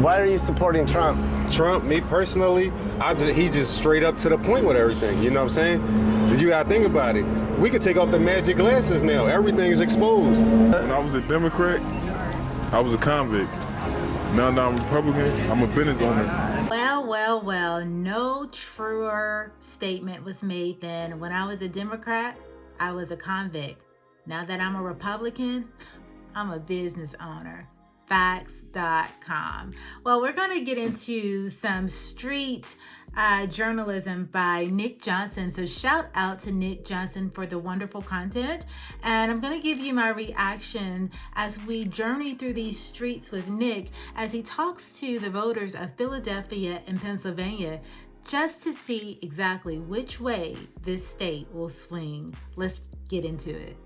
Why are you supporting Trump? Trump, me personally, he just straight up to the point with everything. You know what I'm saying? You gotta think about it. We could take off the magic glasses now. Everything is exposed. When I was a Democrat, I was a convict. Now that I'm a Republican, I'm a business owner. Well, no truer statement was made then. When I was a Democrat, I was a convict. Now that I'm a Republican, I'm a business owner. Facts.com. Well, we're going to get into some street journalism by Nick Johnson. So shout out to Nick Johnson for the wonderful content. And I'm going to give you my reaction as we journey through these streets with Nick as he talks to the voters of Philadelphia and Pennsylvania just to see exactly which way this state will swing. Let's get into it.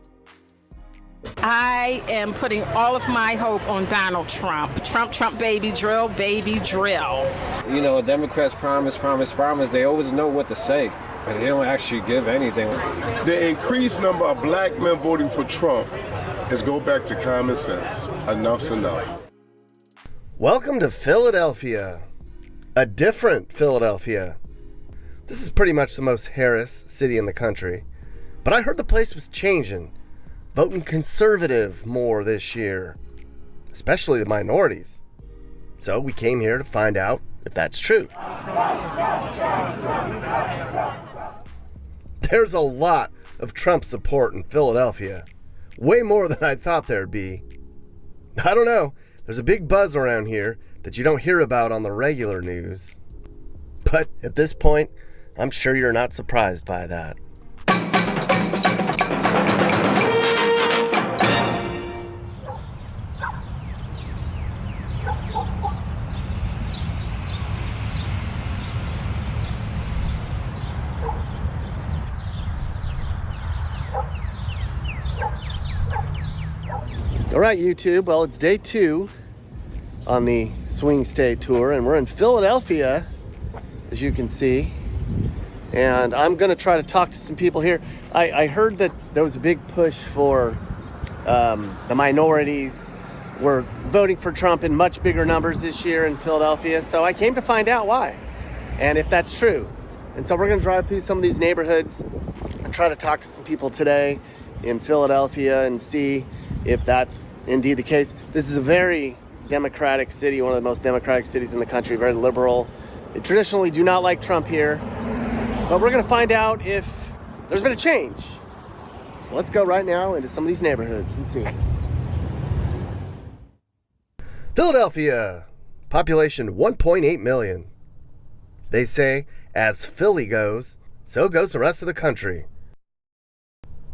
I am putting all of my hope on Donald Trump. Trump, baby drill, baby drill. You know, Democrats promise. They always know what to say, but they don't actually give anything. The increased number of black men voting for Trump is go back to common sense. Enough's enough. Welcome to Philadelphia. A different Philadelphia. This is pretty much the most Harris city in the country. But I heard the place was changing. Voting conservative more this year, especially the minorities. So we came here to find out if that's true. There's a lot of Trump support in Philadelphia. Way more than I thought there'd be. I don't know, there's a big buzz around here that you don't hear about on the regular news. But at this point, I'm sure you're not surprised by that. All right, YouTube. Well, it's day 2 on the Swing State Tour, and we're in Philadelphia, as you can see. And I'm going to try to talk to some people here. I heard that there was a big push for the minorities were voting for Trump in much bigger numbers this year in Philadelphia. So I came to find out why and if that's true. And so we're going to drive through some of these neighborhoods and try to talk to some people today in Philadelphia and see if that's indeed the case. This is a very democratic city, one of the most democratic cities in the country, very liberal. They traditionally do not like Trump here, but we're going to find out if there's been a change. So let's go right now into some of these neighborhoods and see. Philadelphia, population 1.8 million. They say, as Philly goes, so goes the rest of the country.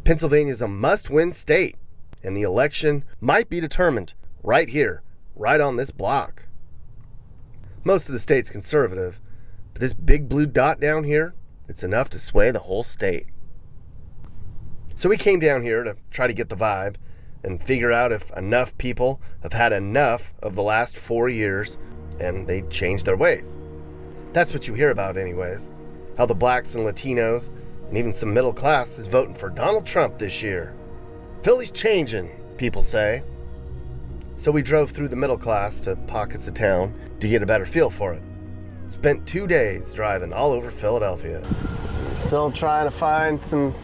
Pennsylvania is a must-win state, and the election might be determined right here, right on this block. Most of the state's conservative, but this big blue dot down here, it's enough to sway the whole state. So we came down here to try to get the vibe and figure out if enough people have had enough of the last 4 years and they changed their ways. That's what you hear about anyways, how the blacks and Latinos and even some middle class is voting for Donald Trump this year. Philly's changing, people say. So we drove through the middle class to pockets of town to get a better feel for it. Spent 2 days driving all over Philadelphia. Still trying to find some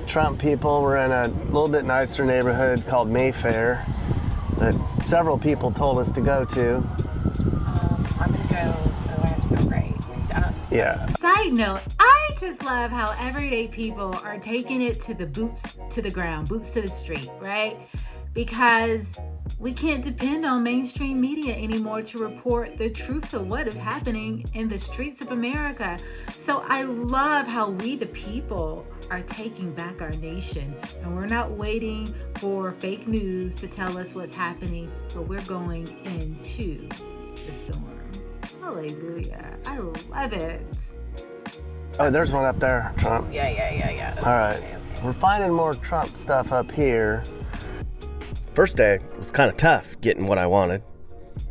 Trump people. We're in a little bit nicer neighborhood called Mayfair that several people told us to go to. I'm gonna go. I have to go right. Yeah. Side note, I just love how everyday people are taking it to the boots to the ground, boots to the street, right? Because we can't depend on mainstream media anymore to report the truth of what is happening in the streets of America. So I love how we, the people, are taking back our nation. And we're not waiting for fake news to tell us what's happening, but we're going into the storm. Hallelujah. I love it. Oh, there's one up there, Trump. Yeah. All right. We're finding more Trump stuff up here. First day was kind of tough getting what I wanted.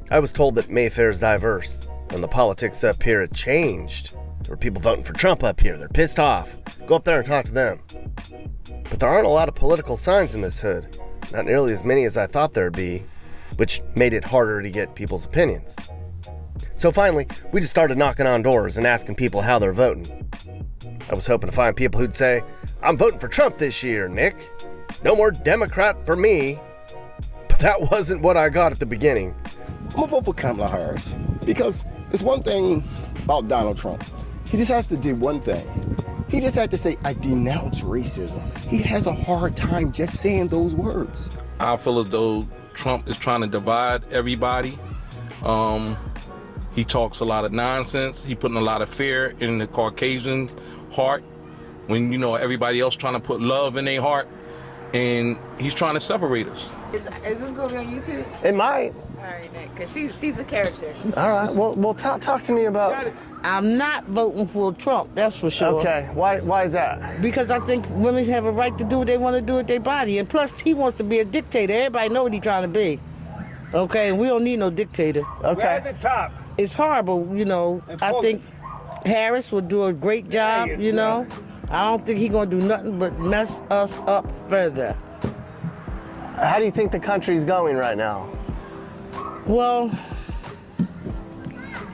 I was told that Mayfair's diverse and the politics up here had changed. There were people voting for Trump up here. They're pissed off. Go up there and talk to them. But there aren't a lot of political signs in this hood. Not nearly as many as I thought there'd be, which made it harder to get people's opinions. So finally, we just started knocking on doors and asking people how they're voting. I was hoping to find people who'd say, I'm voting for Trump this year, Nick. No more Democrat for me. But that wasn't what I got at the beginning. I'm gonna vote for Kamala Harris because there's one thing about Donald Trump. He just has to do one thing. He just had to say, I denounce racism. He has a hard time just saying those words. I feel as though Trump is trying to divide everybody. He talks a lot of nonsense. He putting a lot of fear in the Caucasian heart when, everybody else trying to put love in their heart, and he's trying to separate us. Is this going to be on YouTube? It might. All right, Nick, because she's a character. All right, well talk to me about... I'm not voting for Trump, that's for sure. Okay, why is that? Because I think women have a right to do what they want to do with their body. And plus, he wants to be a dictator. Everybody know what he's trying to be. Okay, and we don't need no dictator. Okay. We're at the top. It's horrible, I think Harris will do a great job, I don't think he's going to do nothing but mess us up further. How do you think the country's going right now? Well,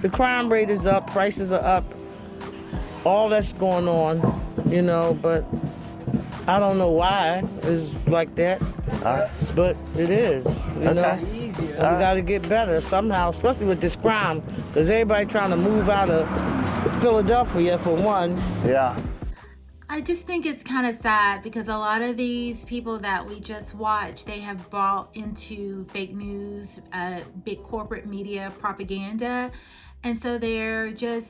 the crime rate is up, prices are up, all that's going on, but I don't know why it's like that. All right. But it is, Okay. We got to get better somehow, especially with this crime, because everybody trying to move out of Philadelphia for one. Yeah. I just think it's kind of sad because a lot of these people that we just watched, they have bought into fake news, big corporate media propaganda. And so they're just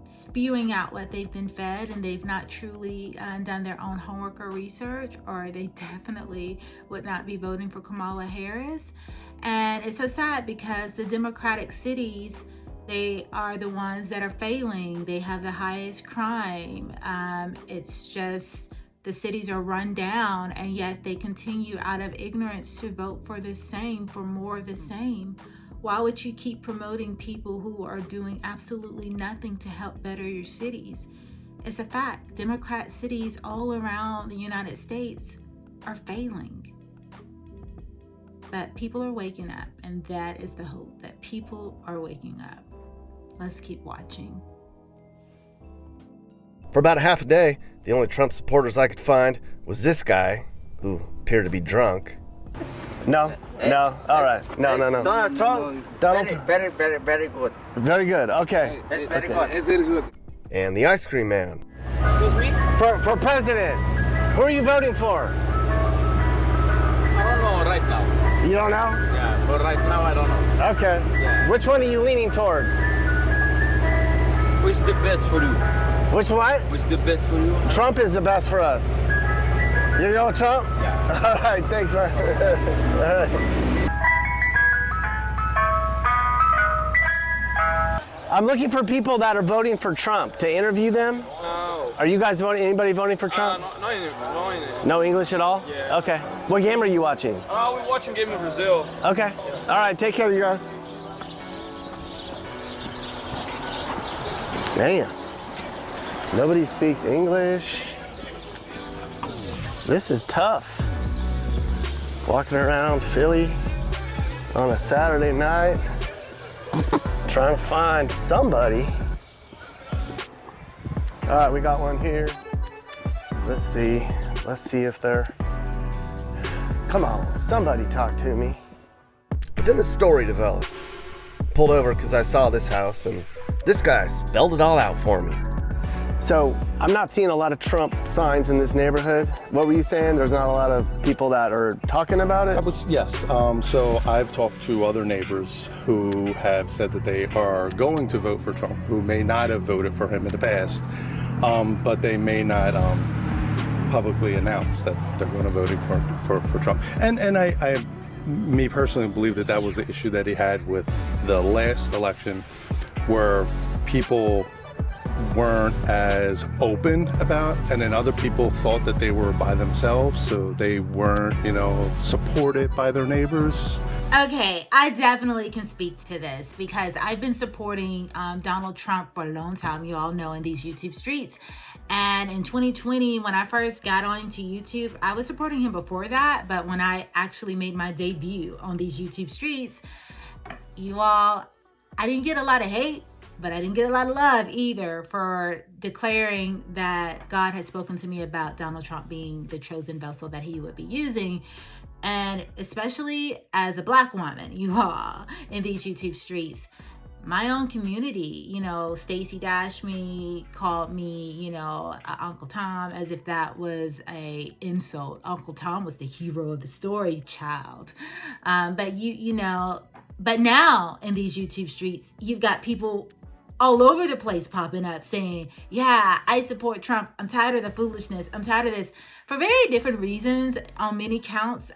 spewing out what they've been fed, and they've not truly done their own homework or research, or they definitely would not be voting for Kamala Harris. And it's so sad because the Democratic cities, they are the ones that are failing. They have the highest crime. It's just the cities are run down, and yet they continue out of ignorance to vote for more of the same. Why would you keep promoting people who are doing absolutely nothing to help better your cities? It's a fact. Democrat cities all around the United States are failing. But people are waking up, and that is the hope, that people are waking up. Let's keep watching. For about a half a day, the only Trump supporters I could find was this guy, who appeared to be drunk. No, all right. No. Donald Trump, very good. Very good, okay. That's very good. It's very good. And the ice cream man. Excuse me? For president, who are you voting for? I don't know right now. You don't know? Yeah, for right now I don't know. Okay. Yeah. Which one are you leaning towards? Which is the best for you? Which one? Which is the best for you? Trump is the best for us. You know Trump? Yeah. All right, thanks, man. All right. I'm looking for people that are voting for Trump to interview them. No. Are you guys voting? Anybody voting for Trump? No English. No English at all? Yeah. Okay. What game are you watching? We're watching game in Brazil. Okay. All right, take care, you guys. Damn. Nobody speaks English. This is tough. Walking around Philly on a Saturday night, trying to find somebody. All right, we got one here. Let's see if they're, come on, somebody talk to me. But then the story developed. Pulled over because I saw this house, and this guy spelled it all out for me. So I'm not seeing a lot of Trump signs in this neighborhood. What were you saying? There's not a lot of people that are talking about it? Yes. So I've talked to other neighbors who have said that they are going to vote for Trump, who may not have voted for him in the past, but they may not publicly announce that they're going to vote for Trump. And I, me personally, believe that was the issue that he had with the last election, where people weren't as open about, and then other people thought that they were by themselves, so they weren't, supported by their neighbors. Okay, I definitely can speak to this because I've been supporting Donald Trump for a long time, you all know, in these YouTube streets. And in 2020, when I first got onto YouTube, I was supporting him before that, but when I actually made my debut on these YouTube streets, you all, I didn't get a lot of hate, but I didn't get a lot of love either for declaring that God had spoken to me about Donald Trump being the chosen vessel that he would be using. And especially as a Black woman, you all, in these YouTube streets, my own community, Stacey dashed me, called me, Uncle Tom, as if that was a insult. Uncle Tom was the hero of the story, child. But but now in these YouTube streets, you've got people all over the place popping up saying, yeah, I support Trump. I'm tired of the foolishness. I'm tired of this, for very different reasons on many counts.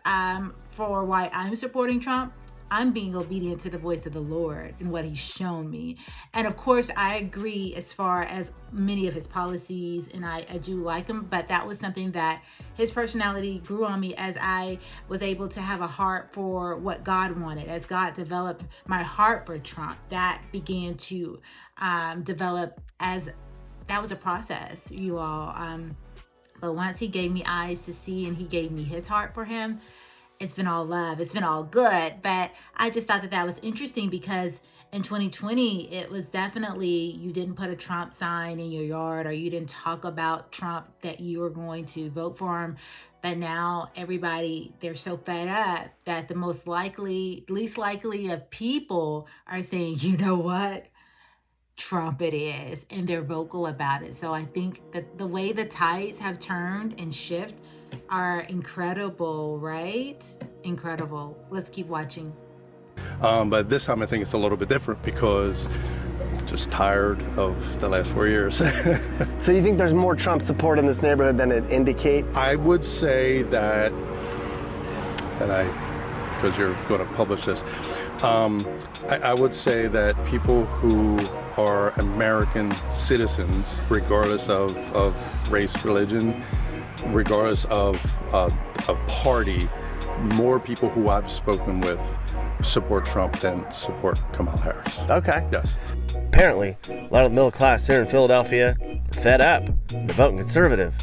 For why I'm supporting Trump, I'm being obedient to the voice of the Lord and what he's shown me. And of course, I agree as far as many of his policies, and I do like him, but that was something that his personality grew on me as I was able to have a heart for what God wanted. As God developed my heart for Trump, that began to develop as that was a process, you all. But once he gave me eyes to see and he gave me his heart for him, it's been all love. It's been all good. But I just thought that was interesting because in 2020, it was definitely, you didn't put a Trump sign in your yard, or you didn't talk about Trump that you were going to vote for him. But now everybody, they're so fed up that the least likely of people are saying, you know what? Trump it is. And they're vocal about it. So I think that the way the tides have turned and shift are incredible, right? Incredible. Let's keep watching. But this time I think it's a little bit different because I'm just tired of the last 4 years. So you think there's more Trump support in this neighborhood than it indicates? I would say that, because you're going to publish this, I would say that people who are American citizens, regardless of race, religion, regardless of party, more people who I've spoken with support Trump than support Kamala Harris. Okay. Yes. Apparently, a lot of the middle class here in Philadelphia are fed up. They're voting conservative.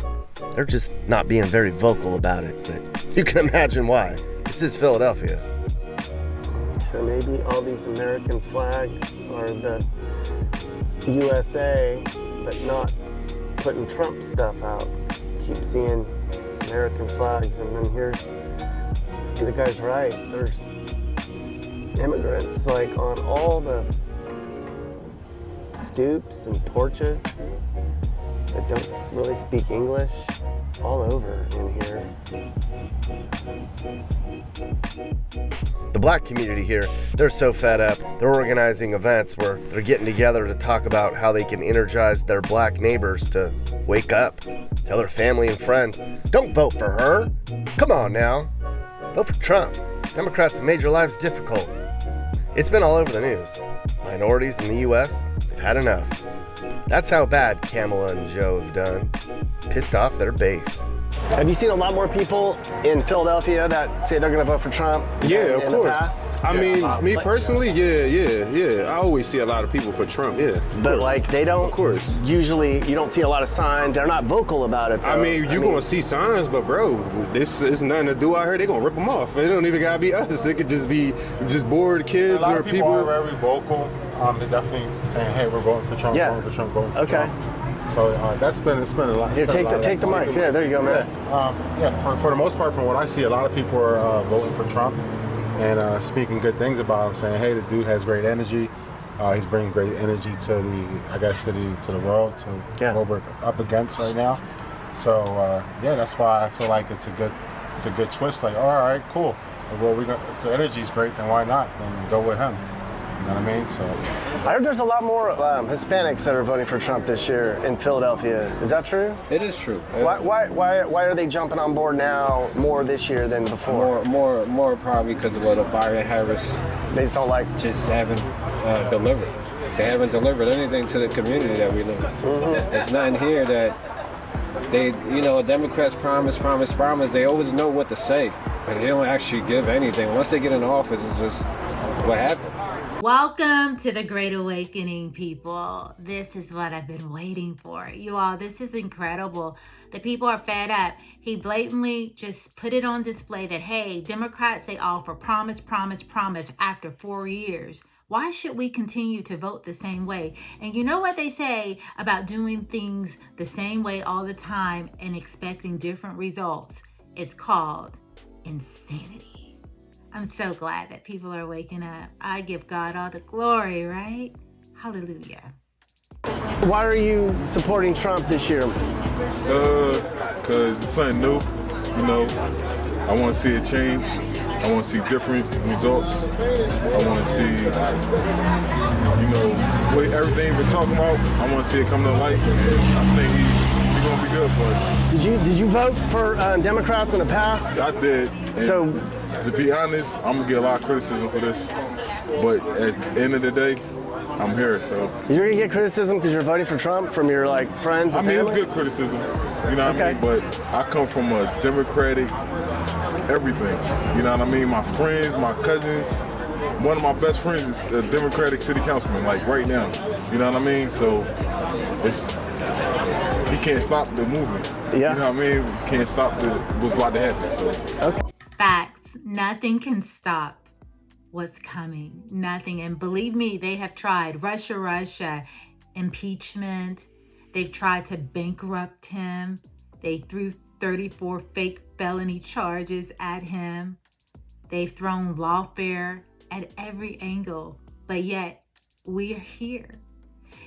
They're just not being very vocal about it, but you can imagine why. This is Philadelphia. So maybe all these American flags are the USA, but not putting Trump stuff out. Just keep seeing American flags, and then here's, the guy's right, there's immigrants like on all the stoops and porches that don't really speak English, all over in here. The Black community here, they're so fed up. They're organizing events where they're getting together to talk about how they can energize their Black neighbors to wake up. Tell their family and friends, don't vote for her. Come on now. Vote for Trump. Democrats have made your lives difficult. It's been all over the news. Minorities in the U.S., they've had enough. That's how bad Kamala and Joe have done. Pissed off their base. Have you seen a lot more people in Philadelphia that say they're going to vote for Trump? Yeah, of course. I mean, me personally, yeah. I always see a lot of people for Trump, yeah. But like, they don't, of course. Usually, you don't see a lot of signs. They're not vocal about it, though. I mean, you're going to see signs, but bro, this is nothing to do out here. They're going to rip them off. It don't even got to be us. It could just be just bored kids or people. People are very vocal. They're definitely saying, hey, we're voting for Trump, voting for Trump, voting for Trump. So it's been a lot. Here, take the mic. Yeah, there you go, man. For the most part, from what I see, a lot of people are voting for Trump and speaking good things about him, saying, "Hey, the dude has great energy. He's bringing great energy to the world, to what we're up against right now." So that's why I feel like it's a good twist. Like, all right, cool. Well, if the energy's great, then why not? Then go with him. You know what I mean? So I heard there's a lot more Hispanics that are voting for Trump this year in Philadelphia. Is that true? It is true. Why are they jumping on board now more this year than before? More probably because of what Biden Harris. They just don't like. Just haven't delivered. They haven't delivered anything to the community that we live in. Mm-hmm. It's nothing here that they, Democrats promise. They always know what to say, but they don't actually give anything. Once they get in office, it's just what happened. Welcome to the Great Awakening, people. This is what I've been waiting for. You all, this is incredible. The people are fed up. He blatantly just put it on display that, hey, Democrats, they offer promise after 4 years. Why should we continue to vote the same way? And you know what they say about doing things the same way all the time and expecting different results? It's called insanity. I'm so glad that people are waking up. I give God all the glory, right? Hallelujah. Why are you supporting Trump this year? Because it's something new, you know. I want to see a change. I want to see different results. I want to see, you know, what everything we're talking about. I want to see it come to light. And I think he's going to be good for us. Did you vote for Democrats in the past? I did. And so, to be honest, I'm gonna get a lot of criticism for this. But at the end of the day, I'm here. So you're gonna get criticism because you're voting for Trump from your friends and family? It's good criticism. You know what I mean? But I come from a Democratic everything. You know what I mean? My friends, my cousins. One of my best friends is a Democratic city councilman, like right now. You know what I mean? So he can't stop the movement. Yeah. You know what I mean? He can't stop what's about to happen. So. Okay. Facts. Nothing can stop what's coming. Nothing. And believe me, they have tried. Russia, impeachment. They've tried to bankrupt him. They threw 34 fake felony charges at him. They've thrown lawfare at every angle. But yet, we're here.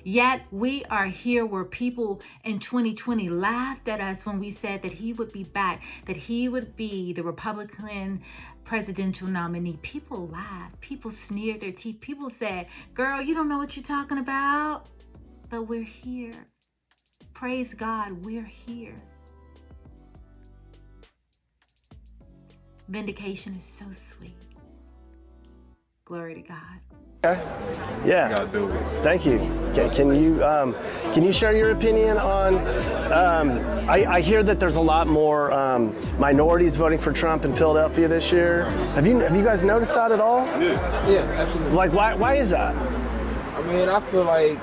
Yet we are here where people in 2020 laughed at us when we said that he would be back, that he would be the Republican presidential nominee. People laughed. People sneered their teeth. People said, girl, you don't know what you're talking about. But we're here. Praise God, we're here. Vindication is so sweet. Glory to God. Okay. Yeah. Thank you. Okay. Can you share your opinion on? I hear that there's a lot more minorities voting for Trump in Philadelphia this year. Have you guys noticed that at all? Yeah, absolutely. Like, why is that? I mean, I feel like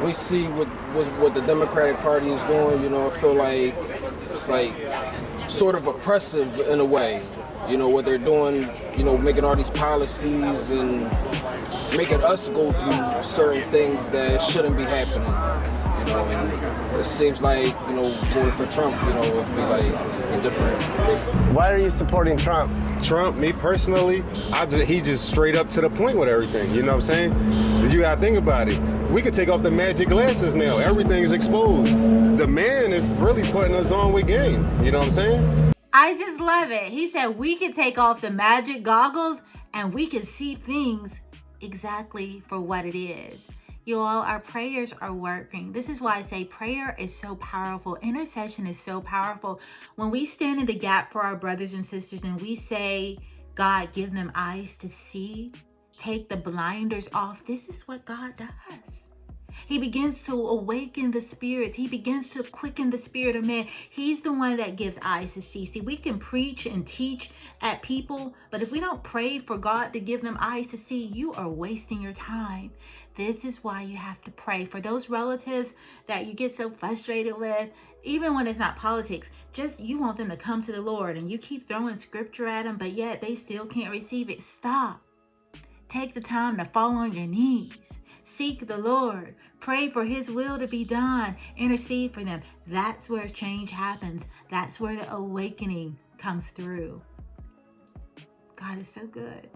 we see what the Democratic Party is doing. You know, I feel like it's like sort of oppressive in a way. You know, what they're doing, you know, making all these policies and making us go through certain things that shouldn't be happening. You know, and it seems like, you know, voting for Trump, you know, would be like different. Why are you supporting Trump? Trump, me personally, he just straight up to the point with everything. You know what I'm saying? You gotta think about it. We could take off the magic glasses now. Everything's exposed. The man is really putting us on with game. You know what I'm saying? I just love it. He said we could take off the magic goggles and we can see things exactly for what it is. You all, our prayers are working. This is why I say prayer is so powerful. Intercession is so powerful. When we stand in the gap for our brothers and sisters and we say, God, give them eyes to see, take the blinders off. This is what God does. He begins to awaken the spirits. He begins to quicken the spirit of man. He's the one that gives eyes to see. See, we can preach and teach at people, but if we don't pray for God to give them eyes to see, you are wasting your time. This is why you have to pray for those relatives that you get so frustrated with, even when it's not politics. Just you want them to come to the Lord and you keep throwing scripture at them, but yet they still can't receive it. Stop. Take the time to fall on your knees. Seek the Lord. Pray for his will to be done. Intercede for them. That's where change happens. That's where the awakening comes through. God is so good.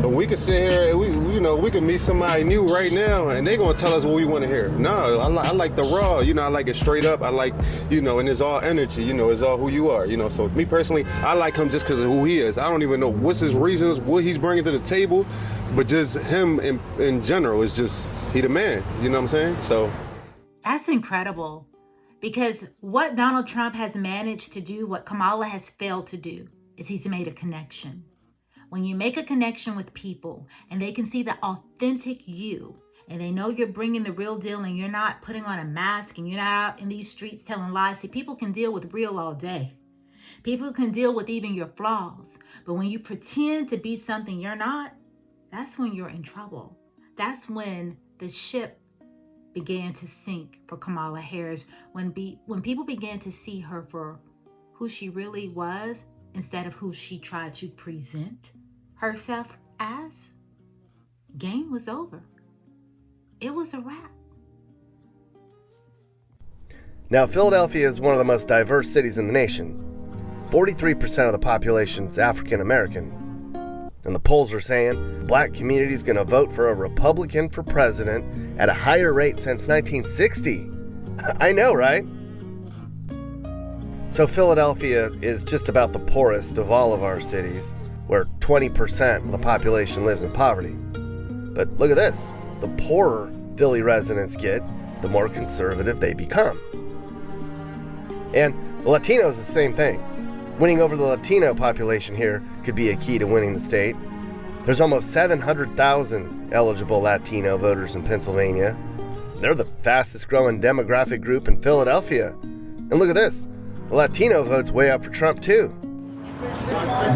But we could sit here and we could meet somebody new right now and they're gonna tell us what we want to hear. No, I like the raw, I like it straight up. I like, and it's all energy, it's all who you are, So me personally, I like him just because of who he is. I don't even know what's his reasons, what he's bringing to the table, but just him in general is just, he the man, you know what I'm saying? So that's incredible, because what Donald Trump has managed to do, what Kamala has failed to do, is he's made a connection. When you make a connection with people and they can see the authentic you and they know you're bringing the real deal and you're not putting on a mask and you're not out in these streets telling lies. See, people can deal with real all day. People can deal with even your flaws. But when you pretend to be something you're not, that's when you're in trouble. That's when the ship began to sink for Kamala Harris. When people began to see her for who she really was instead of who she tried to present herself as, game was over. It was a wrap. Now, Philadelphia is one of the most diverse cities in the nation. 43% of the population is African American. And the polls are saying black community is going to vote for a Republican for president at a higher rate since 1960. I know, right? So Philadelphia is just about the poorest of all of our cities, where 20% of the population lives in poverty. But look at this. The poorer Philly residents get, the more conservative they become. And the Latinos is the same thing. Winning over the Latino population here could be a key to winning the state. There's almost 700,000 eligible Latino voters in Pennsylvania. They're the fastest growing demographic group in Philadelphia. And look at this. The Latino vote's way up for Trump too.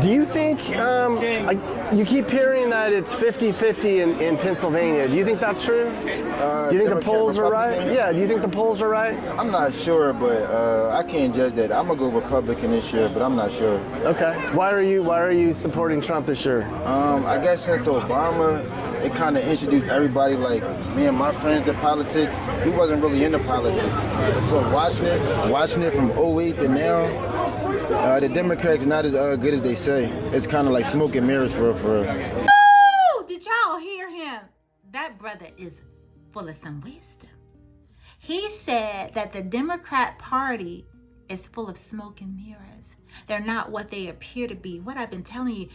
Do you think, you keep hearing that it's 50-50 in Pennsylvania. Do you think that's true? Do you think the polls are right? Yeah, do you think the polls are right? I'm not sure, but I can't judge that. I'm gonna go Republican this year, but I'm not sure. Okay. Why are you supporting Trump this year? I guess since Obama, it kind of introduced everybody, like me and my friends, to politics. We wasn't really into politics. So watching it from 08 to now, the Democrats not as good as they say. It's kind of like smoke and mirrors for. Ooh, did y'all hear him? That brother is full of some wisdom. He said that the Democrat Party is full of smoke and mirrors. They're not what they appear to be. What I've been telling you.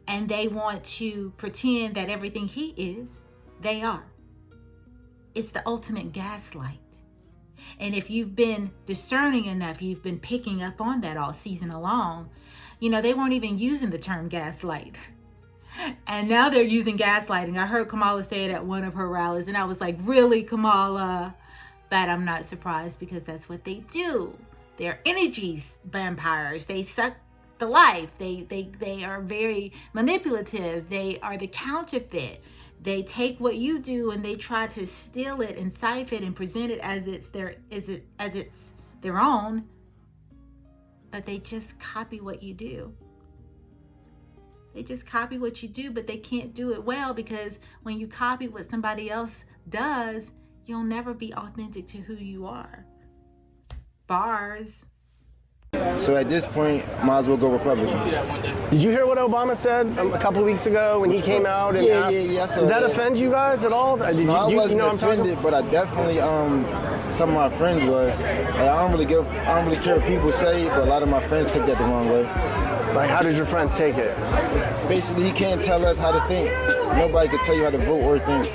And they want to pretend that everything he is, they are. It's the ultimate gaslight. And if you've been discerning enough, you've been picking up on that all season long. You know, they weren't even using the term gaslight. And now they're using gaslighting. I heard Kamala say it at one of her rallies, and I was like, really, Kamala? But I'm not surprised, because that's what they do. They're energy vampires. They suck the life. They are very manipulative. They are the counterfeit. They take what you do and they try to steal it and siphon it and present it as it's their own. But they just copy what you do. They just copy what you do, but they can't do it well, because when you copy what somebody else does, you'll never be authentic to who you are. Bars. So at this point, might as well go Republican. Did you hear what Obama said a couple weeks ago when he came out and asked? Yeah. Did that offend you guys at all? I wasn't offended, but I definitely some of my friends was. Like, I don't really care what people say, but a lot of my friends took that the wrong way. Like, how did your friends take it? Basically, he can't tell us how to think. Nobody can tell you how to vote or think.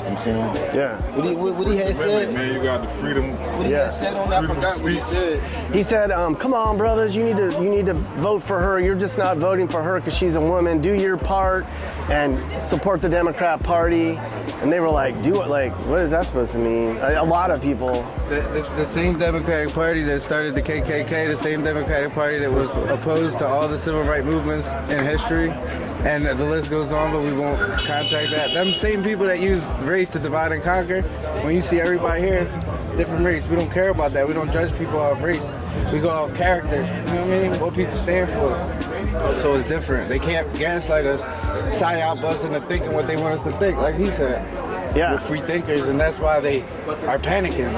I'm saying, yeah. What he had said, man, you got the freedom. What he had said on that, I forgot what he said. He said, "Come on, brothers, you need to vote for her. You're just not voting for her because she's a woman. Do your part and support the Democrat Party." And they were like, "Do what? Like, what is that supposed to mean?" A lot of people. The same Democratic Party that started the KKK, the same Democratic Party that was opposed to all the civil rights movements in history, and the list goes on, but we won't contact that. Them same people that use race to divide and conquer. When you see everybody here, different race, we don't care about that. We don't judge people off race. We go off character. You know what I mean? What people stand for. So it's different. They can't gaslight us, psyop us into thinking what they want us to think, like he said. Yeah. We're free thinkers, and that's why they are panicking.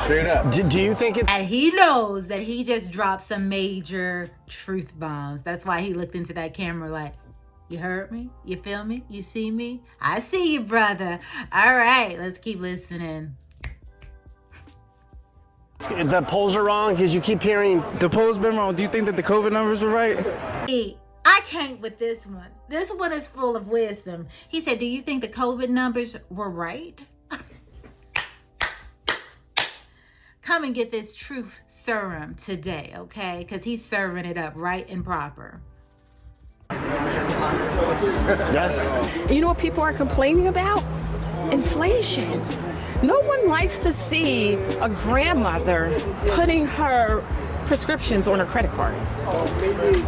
Straight up. Do you think it? And he knows that he just dropped some major truth bombs. That's why he looked into that camera like, you heard me? You feel me? You see me? I see you, brother. All right, let's keep listening. The polls are wrong because you keep hearing. The polls been wrong. Do you think that the COVID numbers were right? Hey, I can't with this one. This one is full of wisdom. He said, do you think the COVID numbers were right? Come and get this truth serum today, okay? Because he's serving it up right and proper. You know what people are complaining about? Inflation. No one likes to see a grandmother putting her prescriptions on her credit card.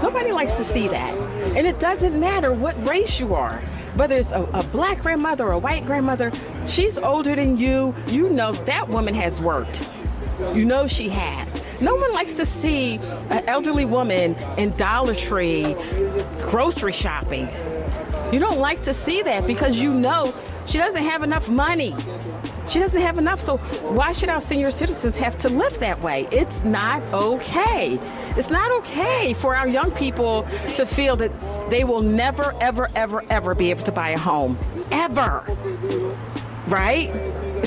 Nobody likes to see that. And it doesn't matter what race you are. Whether it's a black grandmother or a white grandmother, she's older than you. You know that woman has worked. You know she has. No one likes to see an elderly woman in Dollar Tree grocery shopping. You don't like to see that because you know she doesn't have enough money. She doesn't have enough, so why should our senior citizens have to live that way? It's not okay. It's not okay for our young people to feel that they will never, ever, ever, ever be able to buy a home. Ever. Right?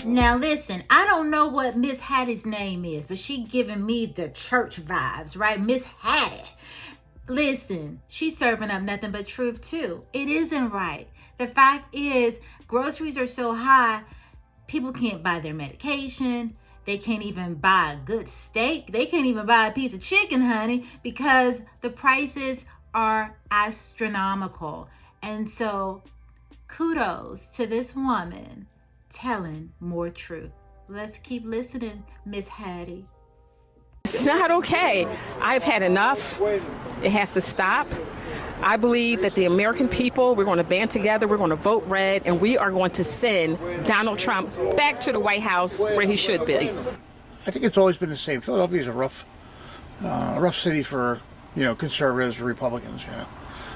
Now listen, I don't know what Miss Hattie's name is, but she giving me the church vibes, right? Miss Hattie. Listen, she's serving up nothing but truth too. It isn't right. The fact is, groceries are so high, people can't buy their medication. They can't even buy a good steak. They can't even buy a piece of chicken, honey, because the prices are astronomical. And so kudos to this woman telling more truth. Let's keep listening, Miss Hattie. It's not okay. I've had enough. It has to stop. I believe that the American people, we're going to band together, we're going to vote red, and we are going to send Donald Trump back to the White House where he should be. I think it's always been the same. Philadelphia is a rough city for, conservatives or Republicans,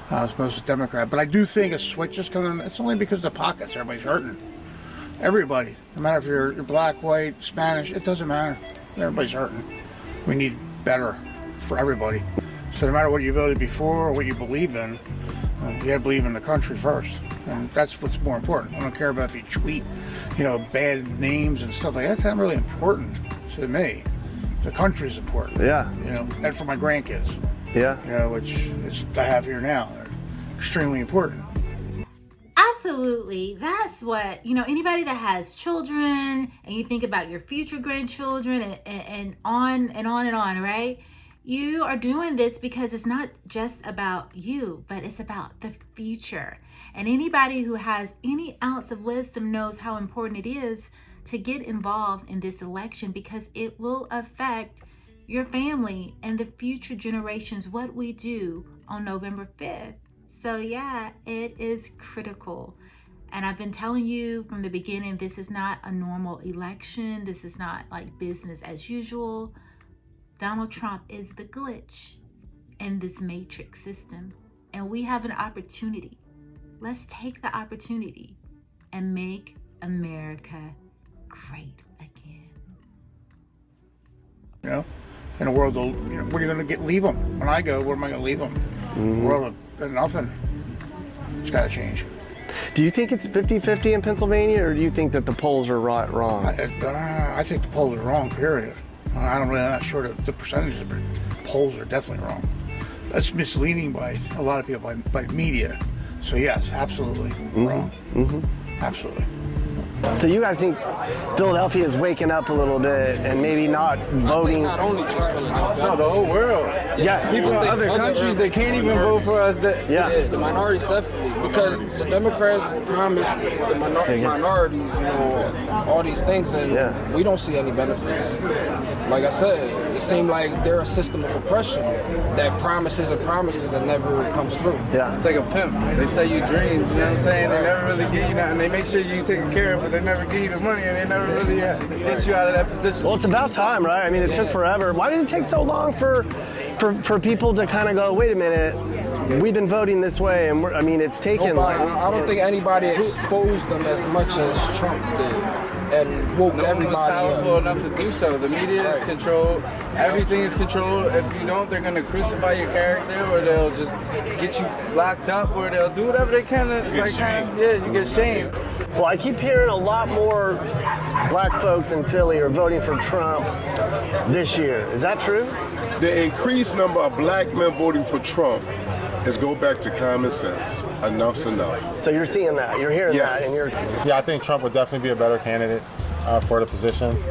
as opposed to Democrat. But I do think a switch is coming. It's only because of the pockets. Everybody's hurting. Everybody. No matter if you're black, white, Spanish, it doesn't matter. Everybody's hurting. We need better for everybody. So no matter what you voted before or what you believe in, you got to believe in the country first. And that's what's more important. I don't care about if you tweet, bad names and stuff like that. That's not really important to me. The country is important. Yeah. And for my grandkids. Yeah. Which I have here now. They're extremely important. Absolutely. That's what, anybody that has children and you think about your future grandchildren and on and on and on, right? You are doing this because it's not just about you, but it's about the future. And anybody who has any ounce of wisdom knows how important it is to get involved in this election because it will affect your family and the future generations, what we do on November 5th. So yeah, it is critical. And I've been telling you from the beginning, this is not a normal election. This is not like business as usual. Donald Trump is the glitch in this matrix system. And we have an opportunity. Let's take the opportunity and make America great again. In a world, what are you going to leave them? When I go, what am I going to leave them? Mm-hmm. A world of nothing. It's got to change. Do you think it's 50-50 in Pennsylvania, or do you think that the polls are wrong? I think the polls are wrong, period. I'm not sure the percentages, but polls are definitely wrong. That's misleading by a lot of people, by media. So yes, absolutely wrong. Mm-hmm. Absolutely. So you guys think Philadelphia is waking up a little bit and maybe not voting? Not only just Philadelphia. No, the whole world. Yeah. People in other countries, they can't even vote for us. Yeah, the minorities definitely. Because the Democrats promised the minorities, all these things, and we don't see any benefits. Like I said, it seemed like they're a system of oppression that promises and never comes through. Yeah. It's like a pimp. They sell you dreams, you know what I'm saying? They never really give you nothing. They make sure you take care of it, but they never give you the money, and they never really get you out of that position. Well, it's about time, right? I mean, it took forever. Why did it take so long for people to kind of go, wait a minute, we've been voting this way, and it's taken. I don't think anybody exposed them as much as Trump did. And woke everybody up. Powerful enough to do so. The media is controlled. Everything is controlled. If you don't, they're going to crucify your character, or they'll just get you locked up, or they'll do whatever they can. You get shamed. Well, I keep hearing a lot more black folks in Philly are voting for Trump this year. Is that true? The increased number of black men voting for Trump is go back to common sense. Enough's enough. So you're seeing that, you're hearing that, and Yeah, I think Trump would definitely be a better candidate for the position.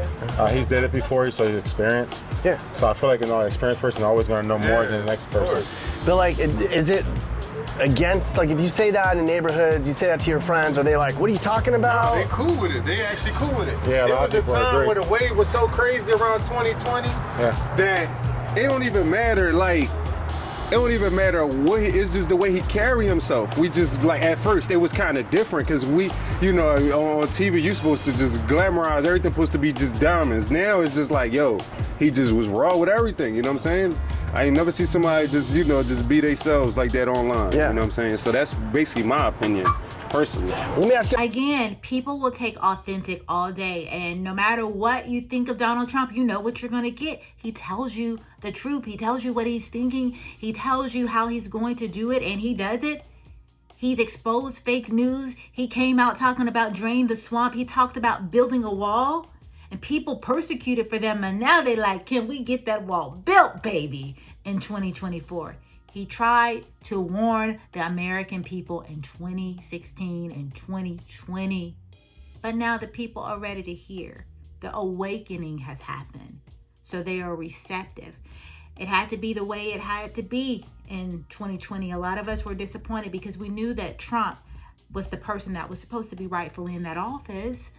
He's did it before, so he's experienced. Yeah. So I feel like an experienced person is always going to know more than the next person. But is it against, if you say that in neighborhoods, you say that to your friends, are they like, what are you talking about? No, they cool with it. They actually cool with it. Yeah, there was a time where the wave was so crazy around 2020 that it don't even matter, it don't even matter what it's just the way he carry himself. We just at first it was kind of different because we, on TV you're supposed to just glamorize everything, supposed to be just diamonds. Now it's just he just was raw with everything. You know what I'm saying? I ain't never see somebody just, just be themselves like that online. Yeah. You know what I'm saying? So that's basically my opinion, personally. Let me ask you. Again, people will take authentic all day, and no matter what you think of Donald Trump, you know what you're going to get. He tells you the truth. He tells you what he's thinking. He tells you how he's going to do it, and he does it. He's exposed fake news. He came out talking about drain the swamp. He talked about building a wall, and people persecuted for them, and now they like, can we get that wall built, baby, in 2024? He tried to warn the American people in 2016 and 2020, but now the people are ready to hear. The awakening has happened, so they are receptive. It had to be the way it had to be in 2020. A lot of us were disappointed because we knew that Trump was the person that was supposed to be rightfully in that office.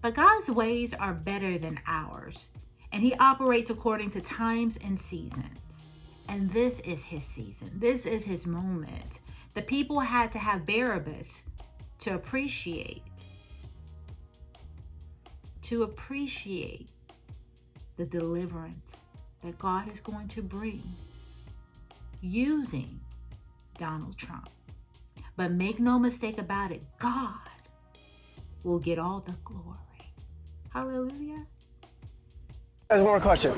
But God's ways are better than ours, and he operates according to times and seasons. And this is his season. This is his moment. The people had to have Barabbas to appreciate the deliverance that God is going to bring using Donald Trump. But make no mistake about it, God will get all the glory. Hallelujah. There's one more question.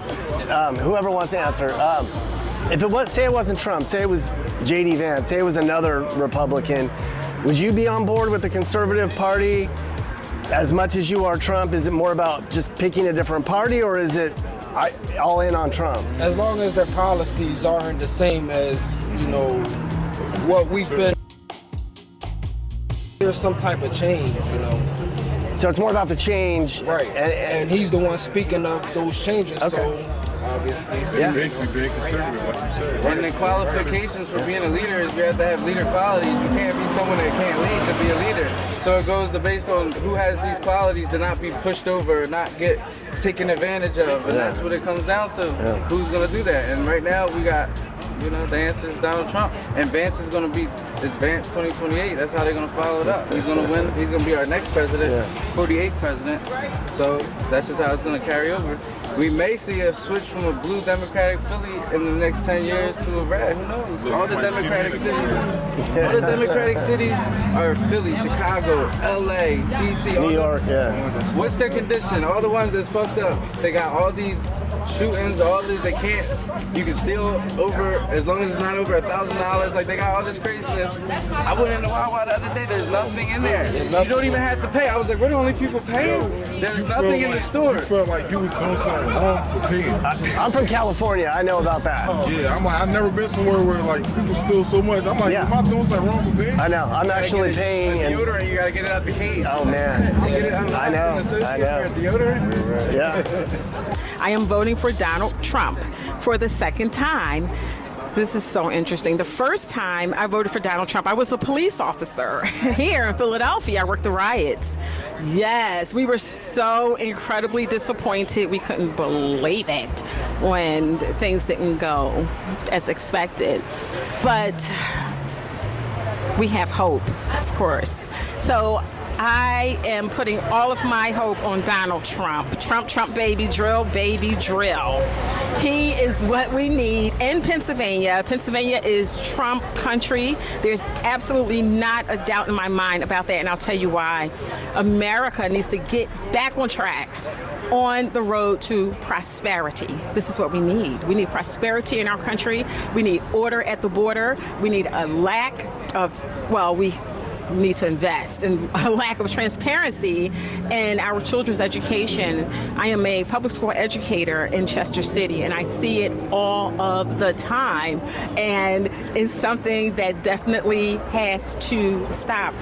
Whoever wants to answer. If it was, say it wasn't Trump, say it was J.D. Vance, say it was another Republican, would you be on board with the conservative party as much as you are Trump? Is it more about just picking a different party, or is it all in on Trump? As long as their policies aren't the same as, what we've been, there's some type of change, So it's more about the change. Right. And he's the one speaking of those changes, so obviously. Yeah. Basically being conservative, like you said. And the qualifications for being a leader is you have to have leader qualities. You can't be someone that can't lead to be a leader. So it goes based on who has these qualities to not be pushed over, not get taken advantage of. And that's what it comes down to. Yeah. Who's going to do that? And right now we got, the answer is Donald Trump. And Vance is going to be, it's Vance 2028. That's how they're going to follow it up. He's going to win. He's going to be our next president, 48th president. So that's just how it's going to carry over. We may see a switch from a blue Democratic Philly in the next 10 years to a red. Who knows? All the Democratic cities are Philly, Chicago, LA, DC, New York, What's their condition? All the ones that's fucked up. They got all these shootings, all this. They can't. You can steal over as long as it's not over $1,000. Like they got all this craziness. I went in the Wawa the other day. There's nothing in there. You don't even have to pay. I was like, we're the only people paying. There's nothing in the store. You felt like you was doing something wrong for paying. I'm from California. I know about that. Yeah, I'm like, I've never been somewhere where like people steal so much. I'm like, am I doing something wrong for paying? I know. I'm actually paying. And deodorant, you gotta get it out the cage. Oh man. I know. Deodorant. Yeah. I am voting for Donald Trump for the second time. This is so interesting. The first time I voted for Donald Trump, I was a police officer here in Philadelphia. I worked the riots. Yes, we were so incredibly disappointed. We couldn't believe it when things didn't go as expected. But we have hope, of course. So I am putting all of my hope on Donald Trump. Trump, baby drill, baby drill. He is what we need in Pennsylvania. Pennsylvania is Trump country. There's absolutely not a doubt in my mind about that, and I'll tell you why. America needs to get back on track, on the road to prosperity. This is what we need. We need prosperity in our country. We need order at the border. We need a lack of, we need to invest in a lack of transparency in our children's education. I am a public school educator in Chester City, and I see it all of the time, and it's something that definitely has to stop.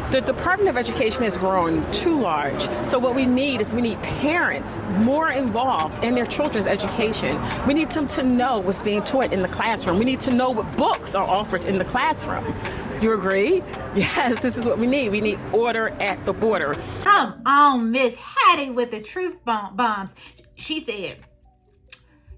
The Department of Education has grown too large. So what we need is parents more involved in their children's education. We need them to know what's being taught in the classroom. We need to know what books are offered in the classroom. You agree? Yes, this is what we need. We need order at the border. Come on, Miss Hattie with the truth bombs. She said,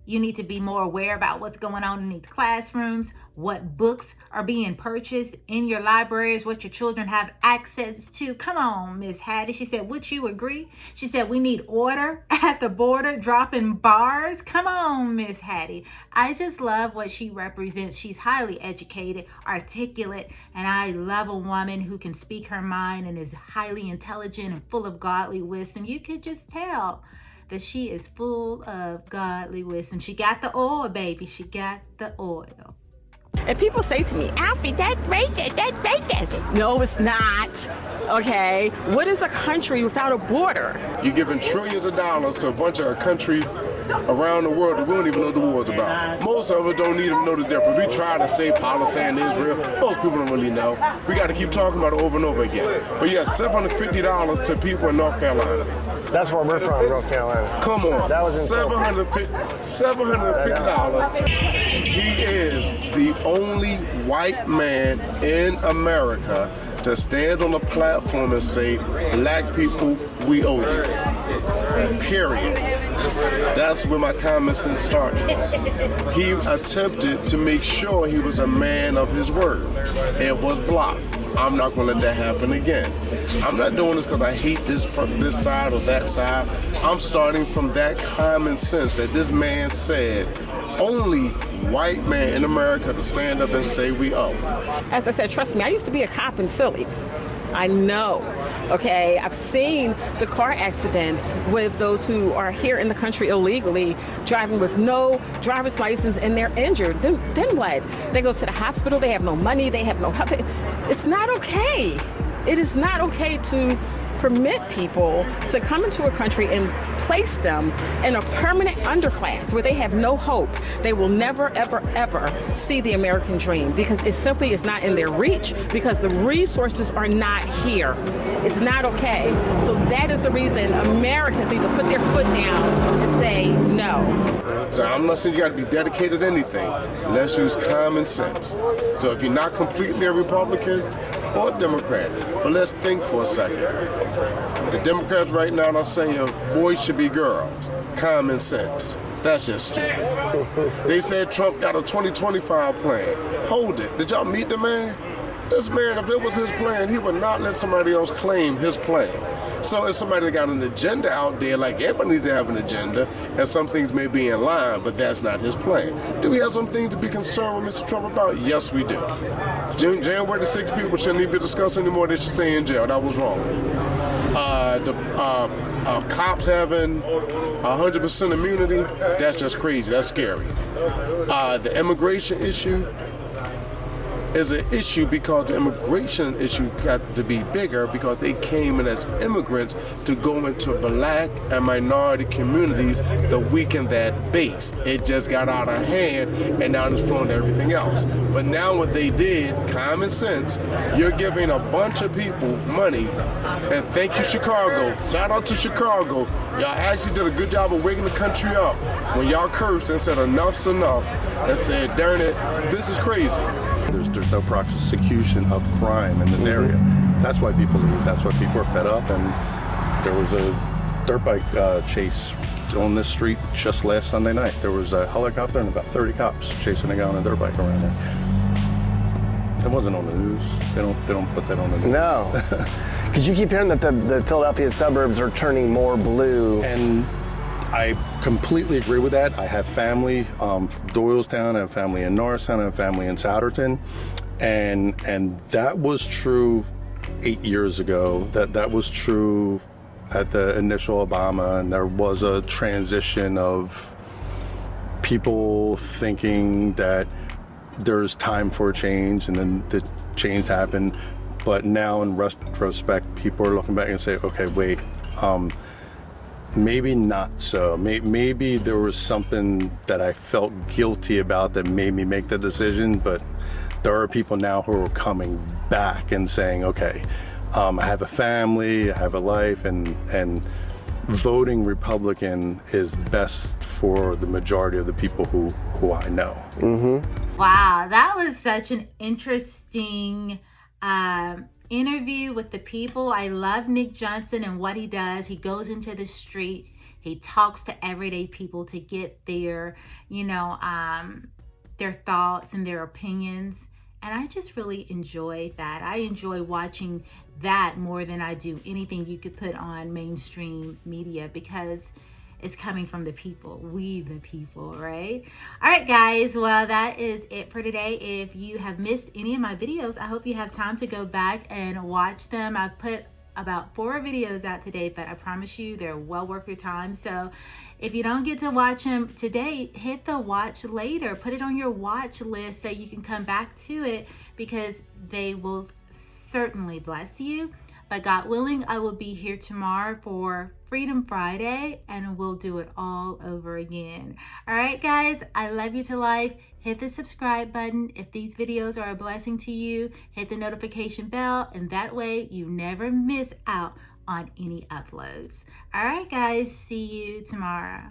you need to be more aware about what's going on in these classrooms. what books are being purchased in your libraries, what your children have access to. Come on, Miss Hattie. She said, would you agree? She said, we need order at the border, dropping bars. Come on, Miss Hattie. I just love what she represents. She's highly educated, articulate, and I love a woman who can speak her mind and is highly intelligent and full of godly wisdom. You could just tell that she is full of godly wisdom. She got the oil, baby. She got the oil. And people say to me, Alfie, that's racist, that's racist. No, it's not. Okay? What is a country without a border? You're giving trillions of dollars to a bunch of countries around the world that we don't even know the war's about. Most of us don't even know the difference. We try to say Palestine, Israel. Most people don't really know. We got to keep talking about it over and over again. But yeah, $750 to people in North Carolina. That's where we're from, North Carolina. Come on. That was $750. He is the only white man in America to stand on a platform and say, black people, we owe you. Period. That's where my common sense started. He attempted to make sure he was a man of his word. It was blocked. I'm not going to let that happen again. I'm not doing this because I hate this side or that side. I'm starting from that common sense that this man said, only white man in America to stand up and say we owe. As I said, trust me, I used to be a cop in Philly. I know, okay? I've seen the car accidents with those who are here in the country illegally, driving with no driver's license, and they're injured. Then what? They go to the hospital, they have no money, they have no help. It's not okay. It is not okay to permit people to come into a country and place them in a permanent underclass where they have no hope. They will never, ever, ever see the American dream because it simply is not in their reach because the resources are not here. It's not okay. So that is the reason Americans need to put their foot down and say no. So I'm not saying you got to be dedicated to anything. Let's use common sense. So if you're not completely a Republican or a Democrat, but let's think for a second. The Democrats right now are saying boys should be girls. Common sense. That's just stupid. They said Trump got a 2025 plan. Hold it. Did y'all meet the man? This man, if it was his plan, he would not let somebody else claim his plan. So if somebody got an agenda out there, like everybody needs to have an agenda, and some things may be in line, but that's not his plan. Do we have some things to be concerned with Mr. Trump about? Yes, we do. January the 6th people shouldn't even be discussed anymore. They should stay in jail. That was wrong. Cops having 100% immunity, that's just crazy. That's scary. The immigration issue is an issue because the immigration issue got to be bigger because they came in as immigrants to go into black and minority communities to weaken that base. It just got out of hand and now it's flowing to everything else. But now what they did, common sense, you're giving a bunch of people money, and thank you Chicago, shout out to Chicago, y'all actually did a good job of waking the country up when y'all cursed and said enough's enough and said, darn it, this is crazy. There's no prosecution of crime in this area. That's why people leave. That's why people are fed up. And there was a dirt bike chase on this street just last Sunday night. There was a helicopter and about 30 cops chasing a guy on a dirt bike around there. It wasn't on the news. They don't put that on the news. No, because you keep hearing that the Philadelphia suburbs are turning more blue. And I completely agree with that. I have family Doylestown, I have family in Norristown, I have family in Souderton, and that was true 8 years ago. That was true at the initial Obama, and there was a transition of people thinking that there's time for a change, and then the change happened. But now, in retrospect, people are looking back and say, okay, wait. Maybe not so. Maybe there was something that I felt guilty about that made me make the decision, but there are people now who are coming back and saying, okay, I have a family, I have a life, and voting Republican is best for the majority of the people who I know. Wow, that was such an interesting interview with the people. I love Nick Johnson and what he does. He goes into the street. He talks to everyday people to get their their thoughts and their opinions. And I just really enjoy that. I enjoy watching that more than I do anything you could put on mainstream media, because it's coming from the people, we the people, right? All right, guys, well, that is it for today. If you have missed any of my videos, I hope you have time to go back and watch them. I've put about 4 videos out today, but I promise you they're well worth your time. So if you don't get to watch them today, hit the watch later. Put it on your watch list so you can come back to it, because they will certainly bless you. But God willing, I will be here tomorrow for Freedom Friday, and we'll do it all over again. All right, guys, I love you to life. Hit the subscribe button. If these videos are a blessing to you, hit the notification bell, and that way you never miss out on any uploads. All right, guys, see you tomorrow.